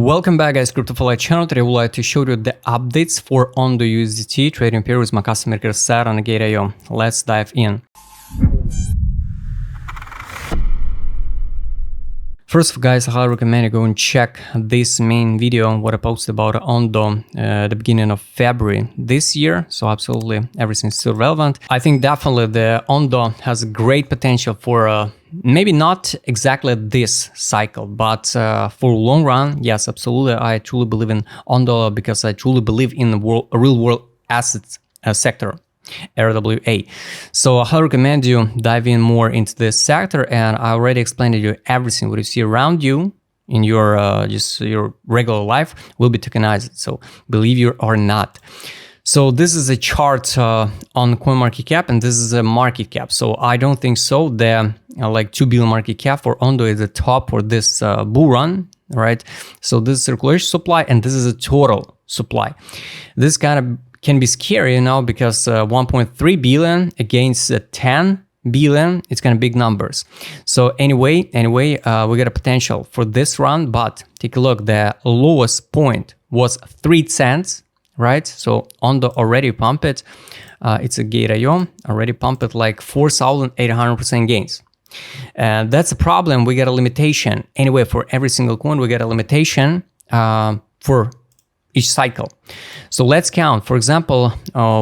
Welcome back, guys, CryptoFly channel. Today I would like to show you the updates for Ondo USDT trading pair with my customer Sar on Gate.io. Let's dive in. First, guys, I highly recommend you go and check this main video, what I posted about Ondo at the beginning of February this year. So absolutely everything's still relevant. I think definitely the Ondo has great potential for maybe not exactly this cycle, but for long run, yes, absolutely. I truly believe in Ondo because I truly believe in the real world assets sector. RWA. So I highly recommend you dive in more into this sector, and I already explained to you everything what you see around you in your just your regular life will be tokenized. So believe you or not. So this is a chart on CoinMarketCap, and this is a market cap. So I don't think so. The like 2 billion market cap for Ondo is the top for this bull run, right? So this is circulation supply, and this is a total supply. This kind of can be scary, you know, because 1.3 billion against 10 billion, it's kind of big numbers. So anyway, we got a potential for this run, but take a look, the lowest point was 3 cents, right? So Ondo already pumped it. It's a Gate.io, already pumped it like 4,800% gains. And that's a problem. We got a limitation. Anyway, for every single coin, we got a limitation for each cycle. So let's count. For example,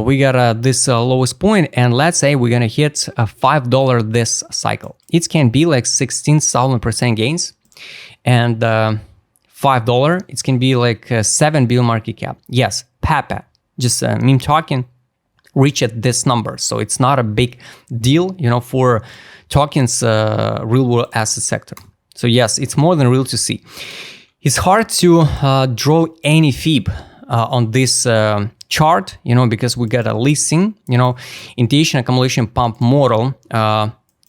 we got this lowest point, and let's say we're gonna hit $5 this cycle. It can be like 16,000% gains, and $5 it can be like 7 billion market cap. Yes, Papa, just meme talking, reach at this number. So it's not a big deal, you know, for tokens real world asset sector. So yes, it's more than real to see. It's hard to draw any fib on this chart, you know, because we got a listing, you know, initiation accumulation pump model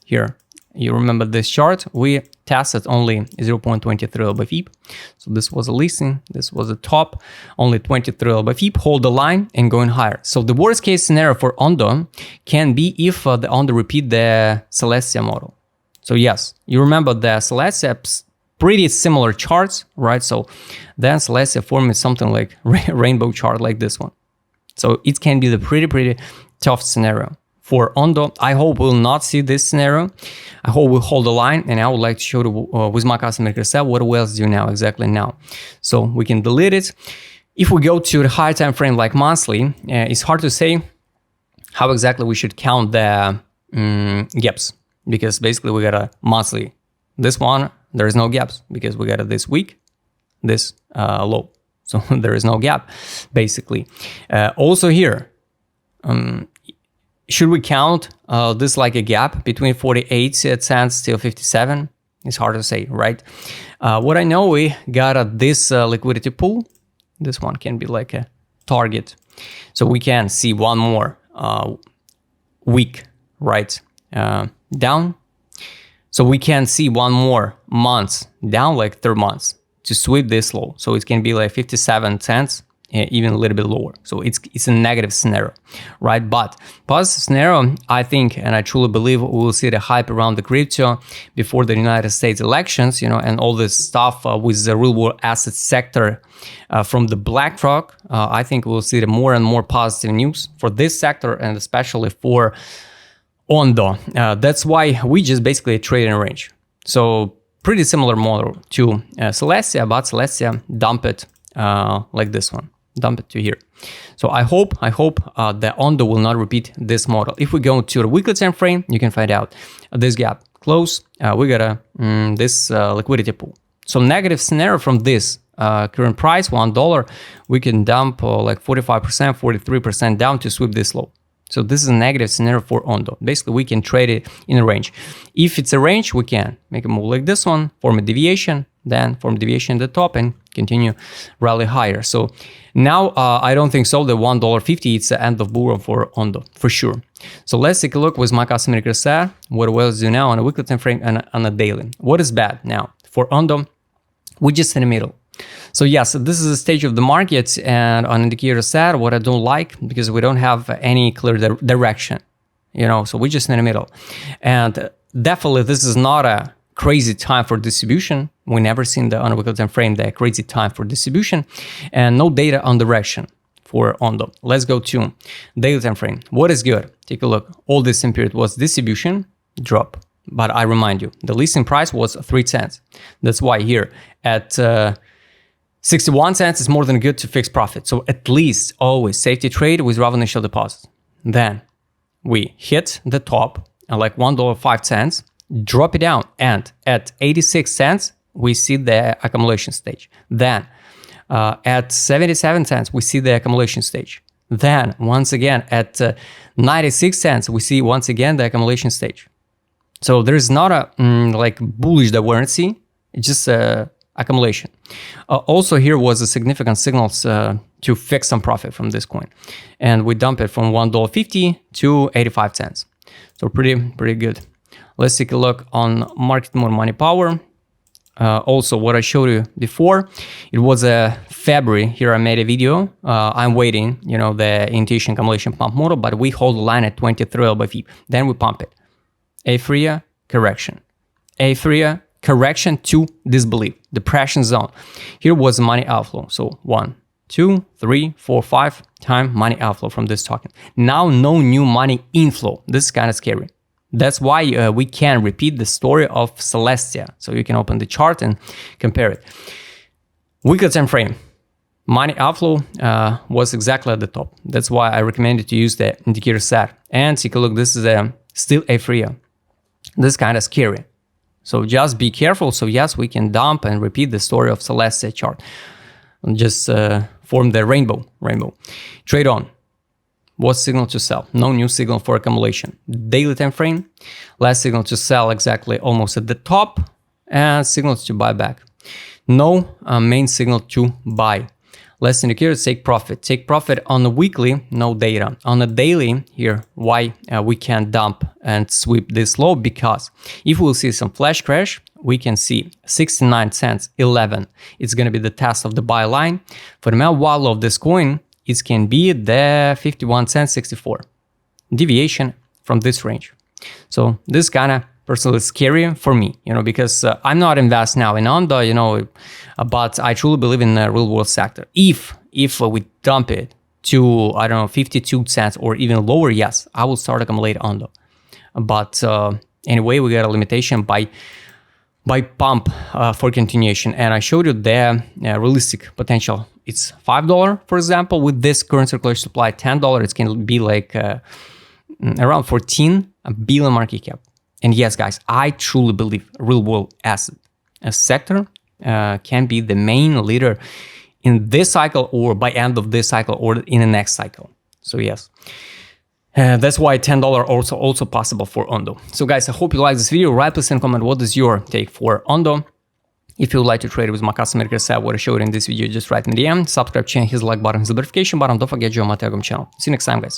here. You remember this chart? We tested only 0.23 LB fib. So this was a listing, this was a top, only 23 LB fib, hold the line and going higher. So the worst case scenario for Ondo can be if the Ondo repeat the Celestia model. So yes, you remember the Celestia pretty similar charts, right? So then Celestia forming something like rainbow chart like this one. So it can be the pretty tough scenario for Ondo. I hope we'll not see this scenario. I hope we'll hold the line, and I would like to show you with my customer what whales do now, exactly now. So we can delete it. If we go to the higher time frame like monthly, it's hard to say how exactly we should count the gaps, because basically we got a monthly. This one, there is no gaps because we got it this week, this low. So there is no gap, basically. Also here, should we count this like a gap between 48 cents till 57? It's hard to say, right? What I know, we got this liquidity pool. This one can be like a target. So we can see one more week, right, down. So we can see one more month down, like 3 months, to sweep this low. So it can be like 57 cents, even a little bit lower. So it's a negative scenario, right? But positive scenario, I think, and I truly believe we will see the hype around the crypto before the United States elections, you know, and all this stuff with the real world asset sector from the BlackRock. I think we'll see the more and more positive news for this sector, and especially for Ondo. That's why we just basically trade in a range. So pretty similar model to Celestia, but Celestia dump it like this one, dump it to here. So I hope that Ondo will not repeat this model. If we go to the weekly time frame, you can find out this gap close. We got a this liquidity pool. So negative scenario from this current price $1, we can dump like 45%, 43% down to sweep this low. So this is a negative scenario for Ondo. Basically, we can trade it in a range. If it's a range, we can make a move like this one, form a deviation, then form deviation at the top and continue rally higher. So now I don't think so. The $1.50, it's the end of bull run for Ondo, for sure. So let's take a look with my customer what whales do now on a weekly time frame and on a daily. What is bad now? For Ondo, we're just in the middle. So yes, this is the stage of the market, and on indicator set, what I don't like, because we don't have any clear direction, you know, so we're just in the middle. And definitely this is not a crazy time for distribution. We never seen the on a weekly time frame the crazy time for distribution, and no data on direction for Ondo. Let's go to daily time frame. What is good? Take a look. All this same period was distribution, drop. But I remind you, the listing price was 3 cents. That's why here at 61 cents is more than good to fix profit. So at least always safety trade with raw initial deposit. Then we hit the top at like $1.05, drop it down, and at 86 cents, we see the accumulation stage. Then at 77 cents, we see the accumulation stage. Then once again at 96 cents, we see once again the accumulation stage. So there is not a like bullish that we're see, it's just accumulation. Also here was a significant signals to fix some profit from this coin. And we dump it from $1.50 to 85 cents. So pretty good. Let's take a look on market more money power. Also what I showed you before, it was a February. Here I made a video. I'm waiting, you know, the initiation accumulation pump model, but we hold the line at 23 LBF. Then we pump it. Aphasia, correction. Aphasia, correction to disbelief, depression zone. Here was money outflow. So 1, 2, 3, 4, 5 time money outflow from this token. Now no new money inflow. This is kind of scary. That's why we can repeat the story of Celestia. So you can open the chart and compare it. Weekly time frame. Money outflow was exactly at the top. That's why I recommended to use the indicator set. And take a look, this is still aphasia. This is kind of scary. So just be careful. So yes, we can dump and repeat the story of Celestia chart. And just form the rainbow. Trade on. What signal to sell? No new signal for accumulation. Daily time frame. Last signal to sell exactly almost at the top. And signals to buy back. No main signal to buy. Last indicator, take profit. Take profit on the weekly, no data. On the daily, here, why we can dump and sweep this low? Because if we'll see some flash crash, we can see 69 cents, 11. It's going to be the test of the buy line. For the melt value of this coin, it can be the 51 cents, 64. Deviation from this range. So this kind of personally scary for me, you know, because I'm not invest now in Ondo, you know, but I truly believe in the real world sector. If we dump it to, I don't know, 52 cents or even lower, yes, I will start accumulate Ondo. But anyway, we got a limitation by pump for continuation. And I showed you the realistic potential. It's $5, for example, with this current circulation supply, $10, it can be like around 14 billion market cap. And yes, guys, I truly believe real world asset sector can be the main leader in this cycle or by end of this cycle or in the next cycle. So yes, that's why $10 also possible for Ondo. So guys, I hope you like this video. Write please and comment what is your take for Ondo. If you would like to trade with my customer set, what I showed in this video, just write me the DM, subscribe, channel, his like button, his notification button. Don't forget to join my Telegram channel. See you next time, guys.